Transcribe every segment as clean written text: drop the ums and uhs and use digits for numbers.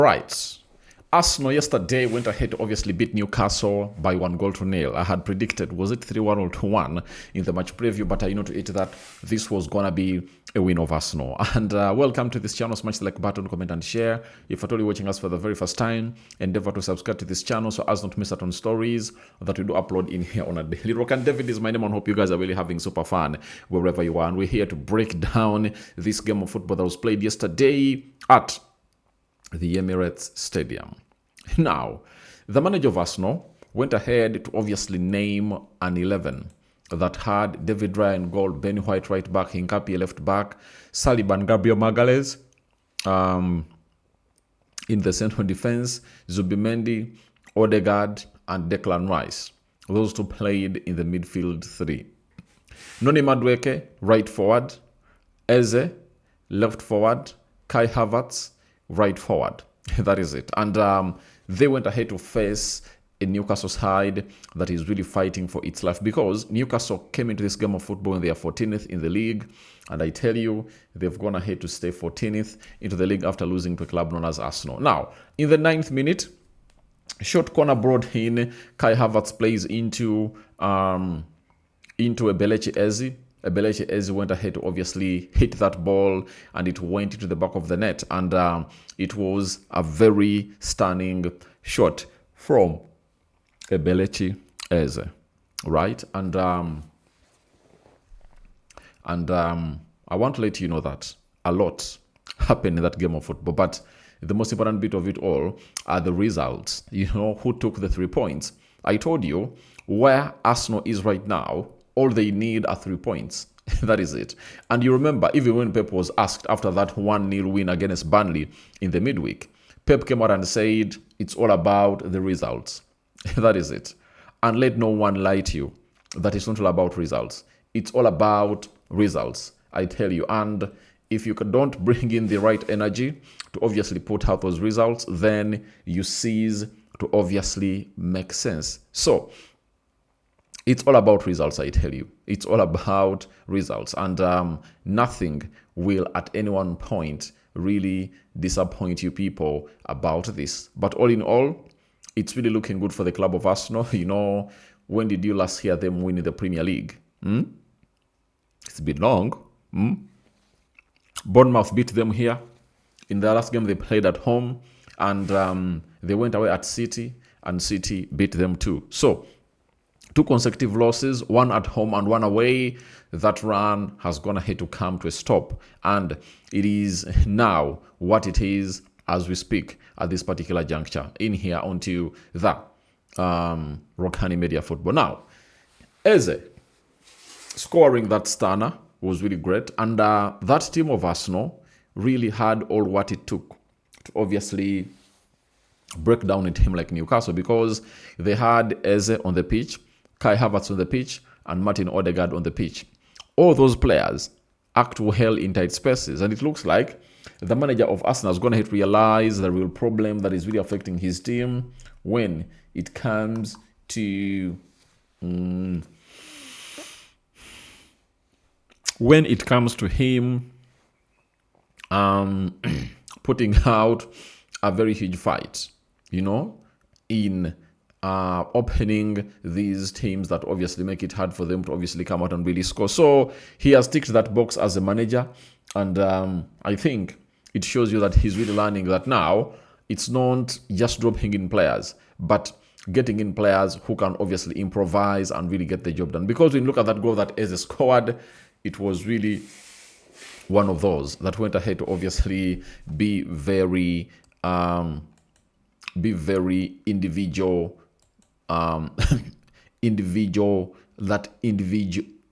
Right. Arsenal yesterday went ahead to obviously beat Newcastle by 1-0. I had predicted, was it 3-1 or 2-1 in the match preview, but I know to it that this was going to be a win of Arsenal. And welcome to this channel. Smash the like button, comment and share. If at all you're watching us for the very first time, endeavor to subscribe to this channel so as not to miss out on stories that we do upload in here on a daily. Rokani David is my name, and hope you guys are really having super fun wherever you are. And we're here to break down this game of football that was played yesterday at the Emirates Stadium. Now, the manager of Arsenal went ahead to obviously name an 11 that had David Raya in goal, Ben White right back, Hincapié left back, Saliba and Gabriel Magalhaes in the central defense, Zubimendi, Odegaard, and Declan Rice. Those two played in the midfield three. Noni Madueke, right forward, Eze, left forward, Kai Havertz, right forward. That is it. And they went ahead to face a Newcastle side that is really fighting for its life, because Newcastle came into this game of football and they are 14th in the league. And I tell you, they've gone ahead to stay 14th into the league after losing to a club known as Arsenal. Now, in the 9th minute, short corner brought in, Kai Havertz plays into Eberechi Eze. Eberechi Eze went ahead to obviously hit that ball, and it went into the back of the net. And it was a very stunning shot from Eberechi Eze, right? And I want to let you know that a lot happened in that game of football, but the most important bit of it all are the results. You know, who took the 3 points. I told you where Arsenal is right now, all they need are 3 points. That is it. And you remember, even when Pep was asked after that 1-0 win against Burnley in the midweek, Pep came out and said, it's all about the results. That is it. And let no one lie to you that it's not all about results. It's all about results, I tell you. And if you don't bring in the right energy to obviously put out those results, then you cease to obviously make sense. So, it's all about results, I tell you. It's all about results. And nothing will at any one point really disappoint you people about this. But all in all, it's really looking good for the club of Arsenal. You know, when did you last hear them win in the Premier League? It's been long. Bournemouth beat them here. In the last game they played at home. And they went away at City. And City beat them too. So, 2 consecutive losses, 1 at home and 1 away. That run has gone ahead to come to a stop. And it is now what it is as we speak at this particular juncture in here onto the Rokani Media Football. Now, Eze scoring that stunner was really great. And that team of Arsenal really had all what it took to obviously break down a team like Newcastle, because they had Eze on the pitch, Kai Havertz on the pitch, and Martin Odegaard on the pitch. All those players act well in tight spaces, and it looks like the manager of Arsenal is going to realize the real problem that is really affecting his team when it comes to him putting out a very huge fight, you know, in opening these teams that obviously make it hard for them to obviously come out and really score. So he has ticked that box as a manager, and I think it shows you that he's really learning that now it's not just dropping in players, but getting in players who can obviously improvise and really get the job done. Because when you look at that goal that Eze scored, it was really one of those that went ahead to obviously be very individual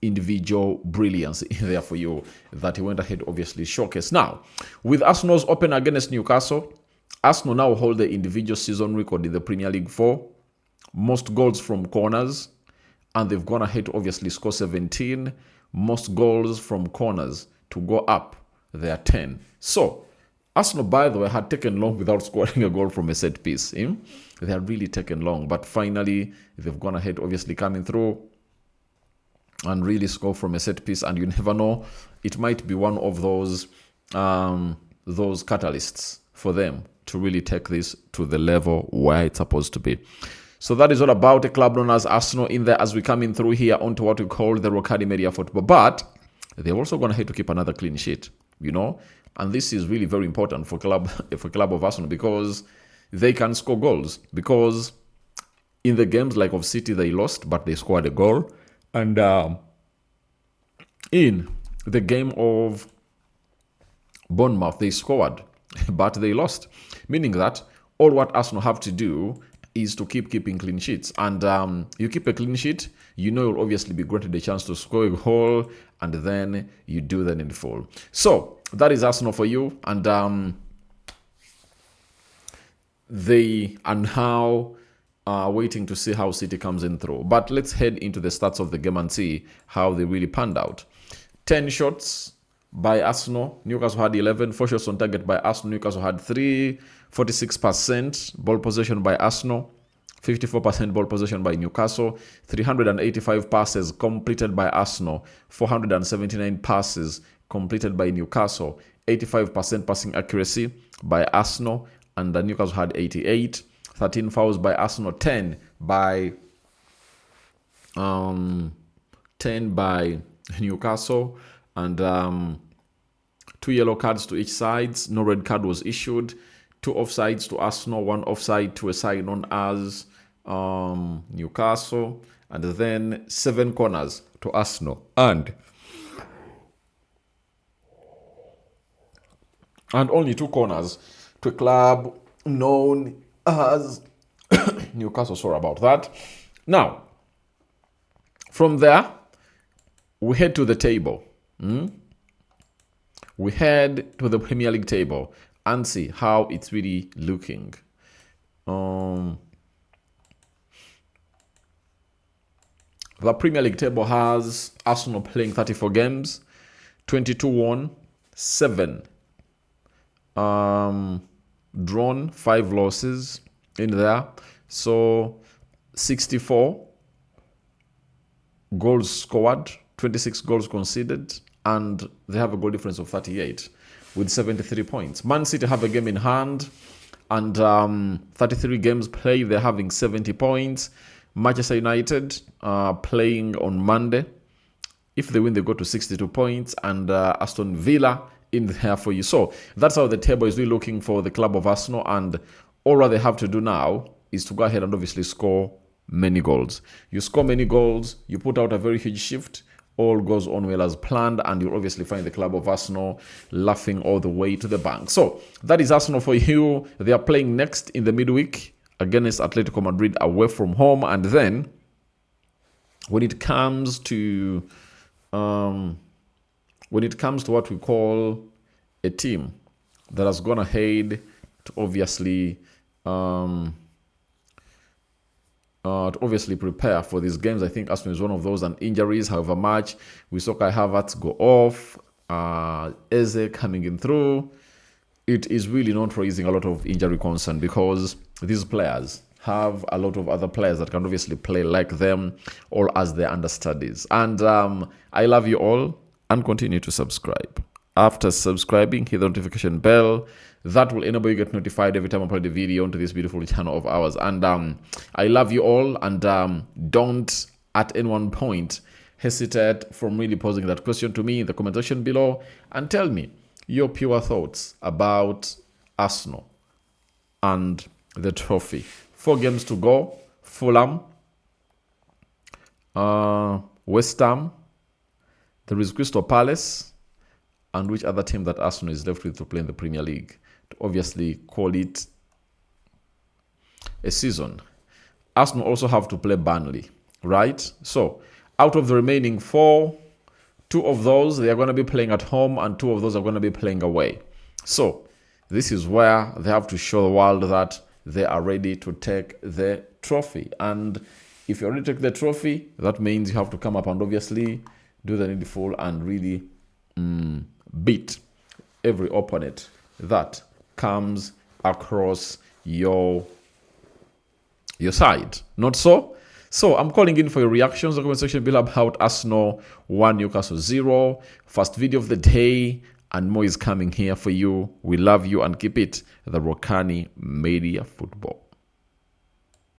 individual brilliance in there for you that he went ahead obviously showcase. Now, with Arsenal's open against Newcastle, Arsenal now hold the individual season record in the Premier League for most goals from corners, and they've gone ahead to obviously score 17. Most goals from corners to go up, they are 10. So, Arsenal, by the way, had taken long without scoring a goal from a set piece. They had really taken long, but finally they've gone ahead, obviously coming through and really score from a set piece. And you never know, it might be one of those catalysts for them to really take this to the level where it's supposed to be. So that is all about a club known as Arsenal in there as we come in through here onto what we call the Rokani Media Football. But they're also going to have to keep another clean sheet, you know. And this is really very important for club of Arsenal because they can score goals. Because in the games like of City, they lost, but they scored a goal. And in the game of Bournemouth, they scored, but they lost. Meaning that all what Arsenal have to do is to keeping clean sheets. And you keep a clean sheet, you know you'll obviously be granted a chance to score a goal, and then you do that in full. So that is Arsenal for you. And they are now waiting to see how City comes in through. But let's head into the stats of the game and see how they really panned out. 10 shots by Arsenal. Newcastle had 11. 4 shots on target by Arsenal. Newcastle had 3. 46% ball possession by Arsenal. 54% ball possession by Newcastle. 385 passes completed by Arsenal. 479 passes completed by Newcastle. 85% passing accuracy by Arsenal. And Newcastle had 88. 13 fouls by Arsenal. 10 by Newcastle. And 2 yellow cards to each side. No red card was issued. 2 offsides to Arsenal. 1 offside to a side known as Newcastle. And then 7 corners to Arsenal. And only 2 corners to a club known as Newcastle. Sorry about that. Now, from there, we head to the table. We head to the Premier League table and see how it's really looking. The Premier League table has Arsenal playing 34 games, 22 won, 7 drawn, 5 losses in there. So 64 goals scored, 26 goals conceded, and they have a goal difference of 38 with 73 points. Man City have a game in hand, and 33 games played, they're having 70 points. Manchester United playing on Monday. If they win, they go to 62 points, and Aston Villa in there for you. So that's how the table is really looking for the club of Arsenal, and all what they have to do now is to go ahead and obviously score many goals. You score many goals, you put out a very huge shift, all goes on well as planned, and you'll obviously find the club of Arsenal laughing all the way to the bank. So that is Arsenal for you. They are playing next in the midweek against Atletico Madrid away from home, and then when it comes to what we call a team that has gone ahead to obviously prepare for these games, I think Arsenal is one of those, and injuries, however much we saw Kai Havertz go off, Eze coming in through, it is really not raising a lot of injury concern because these players have a lot of other players that can obviously play like them, all as their understudies. And I love you all, and continue to subscribe. After subscribing, hit the notification bell. That will enable you to get notified every time I upload a video onto this beautiful channel of ours. And I love you all, and don't at any one point hesitate from really posing that question to me in the comment section below, and tell me your pure thoughts about Arsenal and the trophy. 4 games to go. Fulham, West Ham, there is Crystal Palace, and which other team that Arsenal is left with to play in the Premier League to obviously call it a season. Arsenal also have to play Burnley, right? So out of the remaining 4, 2 of those they are going to be playing at home, and 2 of those are going to be playing away. So this is where they have to show the world that they are ready to take the trophy. And if you're ready to take the trophy, that means you have to come up and obviously do the needful and really beat every opponent that comes across your side. Not so? So I'm calling in for your reactions in the comment section below about Arsenal 1, Newcastle 0. First video of the day. and more is coming here for you. We love you, and keep it the Rokani Media Football.